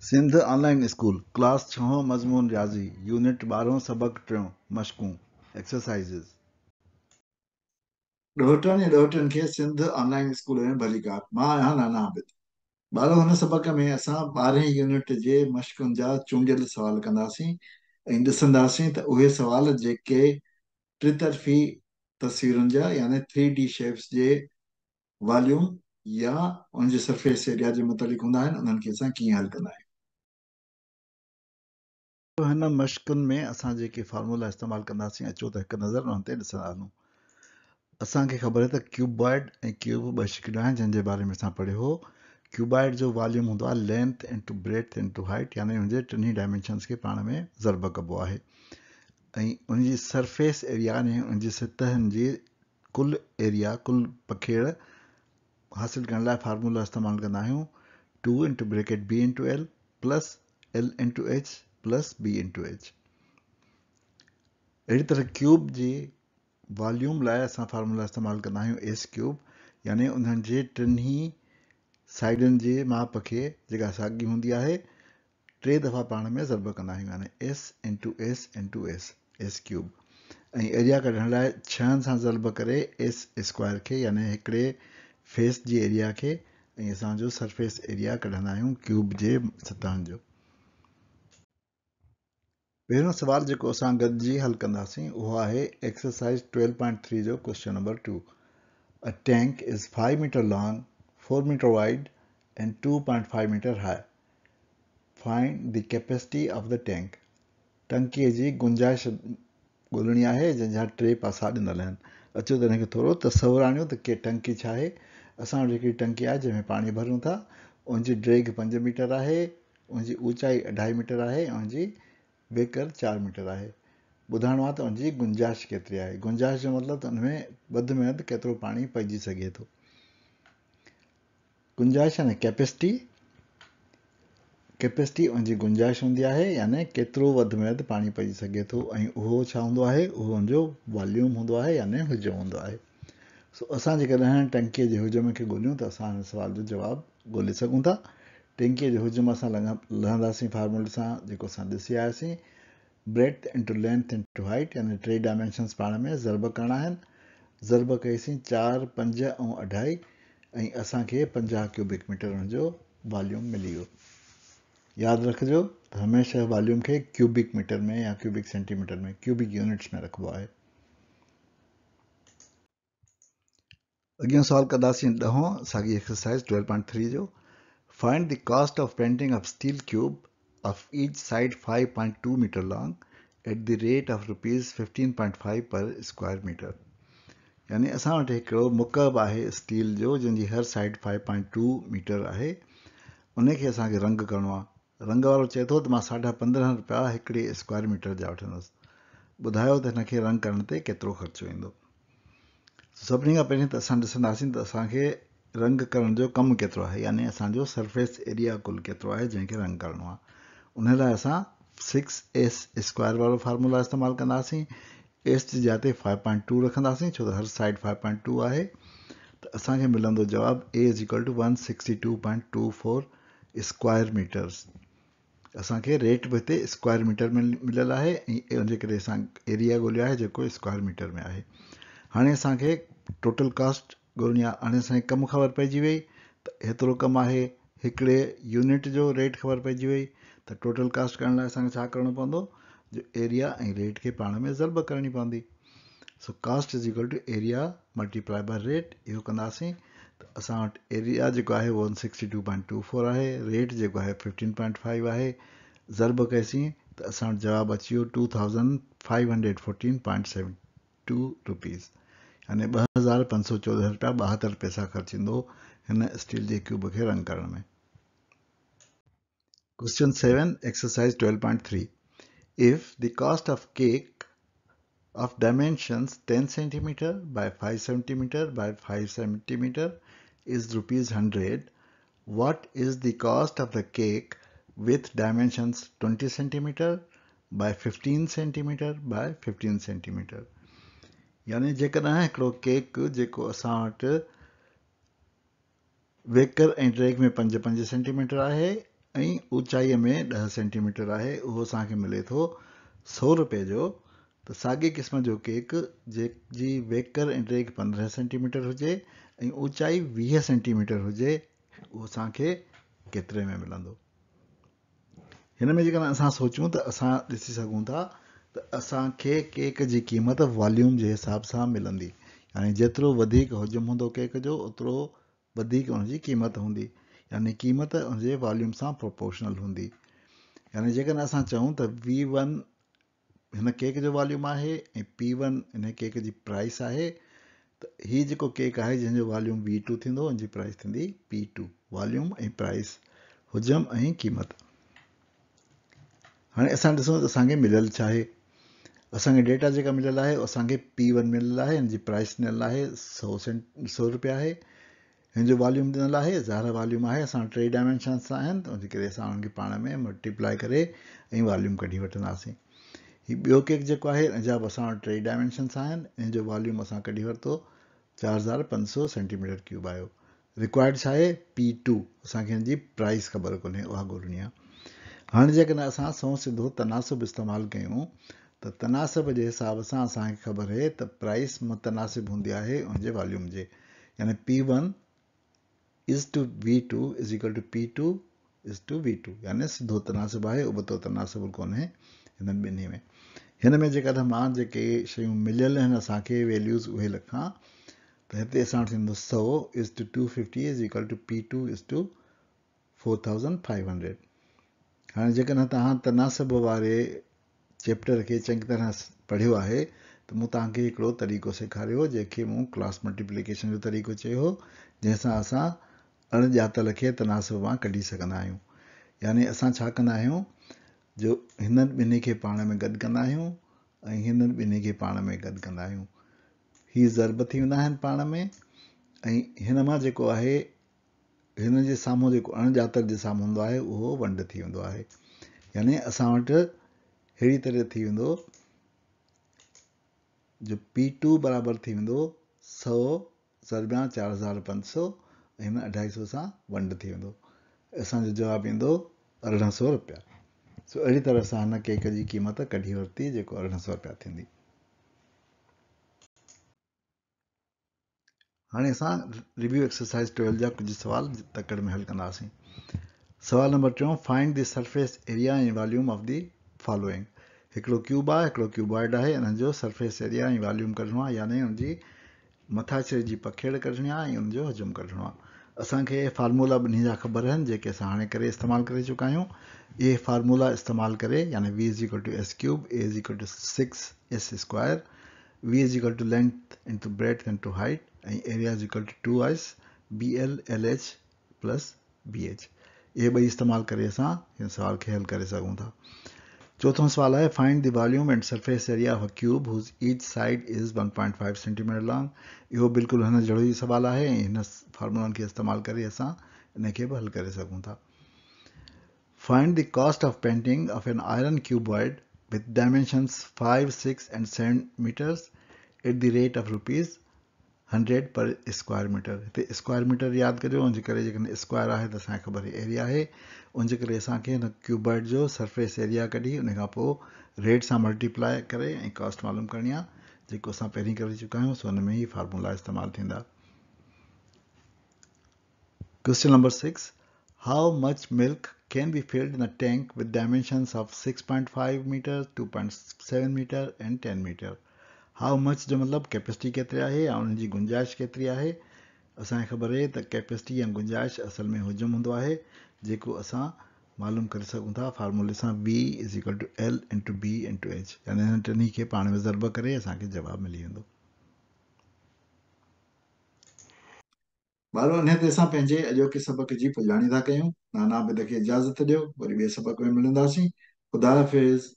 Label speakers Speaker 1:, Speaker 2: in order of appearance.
Speaker 1: Sindh online school class 6 मज़मून रियाज़ी unit 12 सबक 3 मशकूं एक्सरसाइज़िस।
Speaker 2: ॾोहटनि ऐं ॾोहटनि खे सिंध ऑनलाइन स्कूल में भली कार। मां आहियां नाना आबिद। ॿारो हिन सबक में असां 12 यूनिट जे मश्कुनि जा चूंडियल सवाल कंदासीं ऐं ॾिसंदासीं त उहे सवाल जेके टितरफ़ी तस्वीरुनि जा यानी 3D शेप्स जे वॉल्यूम या उनजे सरफेस एरिया जे मुतालिक़ हूंदा आहिनि, उन्हनि खे असां कीअं हल कंदा आहियूं।
Speaker 1: हिन मश्कुनि में असां जेके फार्मूला इस्तेमालु कंदासीं अचो त हिकु नज़र उन्हनि ते ॾिसंदा हलूं। असांखे ख़बर आहे त क्यूबॉइड ऐं क्यूब ॿ शकिलियूं आहिनि जंहिंजे बारे में असां पढ़ियो हो। क्यूबॉइड जो वॉल्यूम हूंदो आहे length into breadth into height, यानी हुनजे टिनी डायमेंशन्स खे पाण में ज़रब कबो आहे ऐं उनजी सरफेस एरिया यानी उनजी सतहनि जी कुल एरिया कुल पखेड़ हासिल करण लाइ फार्मूला इस्तेमालु कंदा आहियूं 2 into bracket B into L plus L into H plus B into H. अहिड़ी तरह क्यूब जी वॉल्यूम लाइ असां फार्मूला इस्तेमालु कंदा आहियूं एस क्यूब, यानी उन्हनि जे टिनी साइडनि जे माप खे जेका साॻी हूंदी आहे 3 दफ़ा पाण में ज़रब कंदा आहियूं, यानी S into S into S S cube. ऐं एरिया कढण लाइ 6 सां ज़रब करे एस स्क्वायर खे यानी हिकिड़े फेस जी एरिया खे ऐं असांजो सरफेस एरिया कढंदा आहियूं क्यूब जे सतहनि जो। पहिरियों सुवाल जेको असां गॾिजी हल कंदासीं उहो आहे एक्सरसाइज 12.3 जो question number 2। A tank is 5 meter long, 4 meter wide and 2.5 meter high. Find the capacity of the tank. टंकीअ जी गुंजाइश ॻोल्हणी आहे जंहिंजा 3 पासा ॾिनल आहिनि। अचो त हिनखे थोरो तसवुरु आणियो त के टंकी छा आहे। असां वटि हिकिड़ी टंकी आहे जंहिंमें पाणी भरूं था। उनजी ड्रेग 5 मीटर आहे, उनजी ऊचाई 2.5 मीटर आहे ऐं उनजी वेकर 4 मीटर आहे। ॿुधाइणो आहे त उनजी गुंजाइश केतिरी आहे। गुंजाइश जो मतिलबु त उनमें वधि में वधि केतिरो पाणी पइजी सघे थो। गुंजाइश यानी कैपेसिटी उनजी गुंजाइश हूंदी आहे, यानी केतिरो वधि में वधि पाणी पइजी सघे थो ऐं उहो छा हूंदो आहे, उहो हुनजो वॉल्यूम हूंदो आहे यानी हुजम हूंदो आहे। सो असां जेकॾहिं टंकीअ जे हुजम खे ॻोल्हियूं त असां हिन सुवाल जो जवाबु ॻोल्हे सघूं था। टंकीअ जो हुजम असां लहंदासीं फार्मूले सां जेको असां ॾिसी आयासीं, breath into length into height, यानी 3 डायमेंशन्स पाण में ज़रब करणा आहिनि। ज़रब कईसीं 4, 5 ऐं 2.5 ऐं असांखे 50 क्यूबिक मीटर हुनजो वॉल्यूम मिली वियो। यादि रखिजो त हमेशह वॉल्यूम खे क्यूबिक मीटर में या क्यूबिक सेंटीमीटर में क्यूबिक यूनिट्स में रखिबो आहे। अॻियां सवाल कंदासीं 10हों साॻी एक्सरसाइज 12.3 जो। Find the cost of painting of steel cube of each side 5.2 metre long at the rate of ₹15.5 per square metre. यानी असां वटि हिकिड़ो मुकब आहे स्टील जो जंहिंजी हर साइड 5.2 मीटर आहे। उनखे असांखे रंग करणो आहे। रंग वारो चए थो त मां ₹15.5 हिकिड़े स्क्वायर मीटर जा वठंदुसि। ॿुधायो त हिनखे रंग करण ते केतिरो ख़र्चो ईंदो। सभिनी खां पहिरीं त असां ॾिसंदासीं त असांखे रंग करण जो कमु केतिरो आहे, यानी असांजो सरफेस एरिया कुल केतिरो आहे जंहिंखे रंग करणो आहे। उन लाइ असां 6s स्क्वायर वारो फार्मूला इस्तेमालु कंदासीं। एस जी जाइ ते 5.2 रखंदासीं छो त हर साइड 5.2 आहे। त असांखे मिलंदो जवाबु A = 162.24 स्क्वायर मीटर्स। असांखे रेट बि हिते स्क्वायर मीटर में मिलियल आहे ऐं उनजे करे असां एरिया ॻोल्हियो आहे जेको स्क्वायर मीटर में आहे। हाणे असांखे टोटल कास्ट ॻोल्हणी आहे। हाणे असांखे कमु ख़बर पइजी वई त हेतिरो कमु आहे, हिकिड़े यूनिट जो रेट ख़बर पइजी वई त टोटल कास्ट करण लाइ असांखे छा करिणो पवंदो, जो एरिया ऐं रेट खे पाण में ज़रब करणी पवंदी। So cost = area multiply by rate. इहो कंदासीं त असां वटि एरिया जेको आहे उहो 162.24 आहे, रेट जेको आहे 15.5 आहे। ज़रब कईसीं त असां वटि जवाबु अची वियो 2514.72 रुपीज़, यानी ₹2514.72 ख़र्चु ईंदो हिन स्टील जे क्यूब खे रंग करण में। Question 7 exercise 12.3। If the cost of cake of dimensions 10 centimeter by 5 centimeter by 5 centimeter is ₹100, what is the cost of the cake with dimensions 20 centimeter by 15 centimeter by 15 centimeter? यानी जेकॾहिं हिकिड़ो cake जेको असां वटि वेकर ऐं drag में 5-5 centimetre आहे ऐं ऊचाईअ में 10 सेंटीमीटर आहे, उहो असांखे मिले थो 100 रुपए जो। त साॻे क़िस्म जो केक जंहिंजी वेकर ऐं ड्रेक 15 सेंटीमीटर हुजे ऐं ऊचाई 20 सेंटीमीटर हुजे, उहो असांखे केतिरे में मिलंदो? हिन में जेकॾहिं असां सोचूं त असां ॾिसी सघूं था त असांखे केक जी क़ीमत वॉल्यूम जे हिसाब सां मिलंदी। यानी जेतिरो वधीक हुजम हूंदो केक जो, ओतिरो वधीक हुनजी क़ीमत हूंदी। यानी क़ीमत हुनजे वॉल्यूम सां प्रोपोर्शनल हूंदी। यानी जेकॾहिं असां चऊं त V1 हिन केक जो वॉल्यूम आहे ऐं P1 हिन केक जी प्राइस आहे, त हीउ जेको केक आहे जंहिंजो वॉल्यूम V2 थींदो, हुनजी प्राइस थींदी P2। वॉल्यूम ऐं प्राइस, हुजम ऐं क़ीमत। हाणे असां ॾिसूं त असांखे मिलियल छा आहे। असांखे डेटा जेका मिलियल आहे, असांखे P1 मिलियल आहे, हिन जी प्राइस ॾिनल आहे 100 रुपया आहे। हिन जो वॉल्यूम ॾिनल आहे 1000 वॉल्यूम आहे। असां 3 डायमेंशन्स आहिनि, त उनजे करे असां उनखे पाण में मल्टीप्लाए करे ऐं वॉल्यूम कढी वठंदासीं। हीउ ॿियो केक जेको आहे, हिन जा बि असां वटि 3 डायमेंशन्स आहिनि। हिन जो वॉल्यूम असां कढी वरितो 4500 सेंटीमीटर क्यूब आयो। रिक्वायर्ड छा आहे? P2। असांखे हिन जी प्राइस ख़बर कोन्हे, उहा ॻोल्हणी आहे। हाणे जेकॾहिं असां सौ सिधो तनासिब इस्तेमालु कयूं, त तनासिब जे हिसाब सां असांखे ख़बर आहे त प्राइस मुतनासिब हूंदी आहे उनजे वॉल्यूम जे। यानी P1 is to V2 is equal to P2 is to V2। यानी सिधो तनासिब आहे, उबतो तनासिब कोन्हे हिननि ॿिन्ही में। हिन में जेकॾहिं मां जेके शयूं मिलियल आहिनि असांखे वैल्यूज़ उहे लिखां, त हिते असां वटि थींदो 100 is to 250 is equal to P2 is to 4500। हाणे जेकॾहिं तव्हां तनासिब वारे चैप्टर खे चङी तरह पढ़ियो आहे, त मूं तव्हांखे हिकिड़ो तरीक़ो सेखारियो जंहिंखे मूं क्लास मल्टीप्लिकेशन जो तरीक़ो चयो हो, जंहिंसां असां अणॼातल खे तनासिब मां कढी सघंदा आहियूं। यानी असां छा कंदा आहियूं, जो हिननि ॿिन्ही खे पाण में गॾु कंदा आहियूं ऐं हिननि ॿिन्ही खे पाण में गॾु कंदा आहियूं। हीअ ज़रब थी वेंदा आहिनि पाण में, ऐं हिन मां जेको आहे हिन जे साम्हूं जेको अणॼातल जे साम्हूं हूंदो आहे, उहो वंड थी वेंदो आहे। यानी असां वटि अहिड़ी तरह थी वेंदो जो P2 बराबरि थी वेंदो 100 ज़रबिया 4500, ऐं हिन 250 सां वंड थी वेंदो। असांजो जवाबु ईंदो 1800 रुपया। सो अहिड़ी तरह सां हिन केक जी क़ीमत कढी वरिती, जेको 1800 रुपया थींदी। हाणे असां रिव्यू एक्सरसाइज 12 जा कुझु सवाल तकड़ में हल कंदासीं। सवाल number 3, find the surface area ऐं वॉल्यूम ऑफ द फॉलोइंग। हिकिड़ो क्यूब आहे, हिकिड़ो क्यूबॉइड आहे, हिननि जो सरफेस एरिया ऐं वॉल्यूम कढणो आहे, यानी हुनजी मथाछिरे जी पखेड़ कढणी आहे ऐं हुनजो हजम कढणो आहे। असांखे फार्मूला ॿिन्ही जा ख़बर आहिनि, जेके असां हाणे करे इस्तेमालु करे चुका आहियूं। इहे फार्मूला इस्तेमालु करे, यानी V is equal to S cube, A is equal to 6S square, V is equal to length into breadth into height, ऐं area is equal to 2S BL LH plus BH। इहे ॿई इस्तेमालु करे असां हिन सवाल खे हल करे सघूं था। चौथों सवाल आहे, find the volume and surface area of a cube whose each side is 1.5 centimetre long. इहो बिल्कुलु हिन जहिड़ो ई सवाल आहे, ऐं हिन फार्मूलनि खे इस्तेमालु करे असां इनखे बि हल करे सघूं था। Find the cost of painting of an iron cuboid with dimensions 5, 6 and 7 metres at the rate of ₹100 per square metre. हिते स्क्वायर मीटर यादि करियो, उनजे करे जेकॾहिं स्क्वायर आहे त असांखे ख़बर आहे एरिया आहे। उनजे करे असांखे हिन क्यूबॉइड जो सरफेस एरिया कढी उन खां पोइ रेट सां मल्टीप्लाए करे ऐं कॉस्ट मालूम करणी आहे, जेको असां पहिरीं करे चुका आहियूं। सो हुन में ई फार्मूला इस्तेमालु थींदा। Question number 6, how much milk can be filled in a tank with dimensions of 6.5 metre, 2.7 metre and 10 metre. How much जो मतिलबु कैपेसिटी केतिरी आहे या उनजी गुंजाइश केतिरी आहे। असांखे ख़बर आहे त कैपेसिटी ऐं गुंजाइश असल में हुजम हूंदो आहे, जेको असां मालूम करे सघूं था फार्मूले सां V is equal to L into B into H। यानी हिन टिनी खे पाण में ज़रब करे असांखे जवाबु मिली वेंदो।
Speaker 2: ॿारो इन ते असां पंहिंजे अॼोके सबक जी पुॼाणी था कयूं। नाना आबिद खे इजाज़त ॾियो, वरी ॿिए सबक में मिलंदासीं। ख़ुदा हाफ़िज़।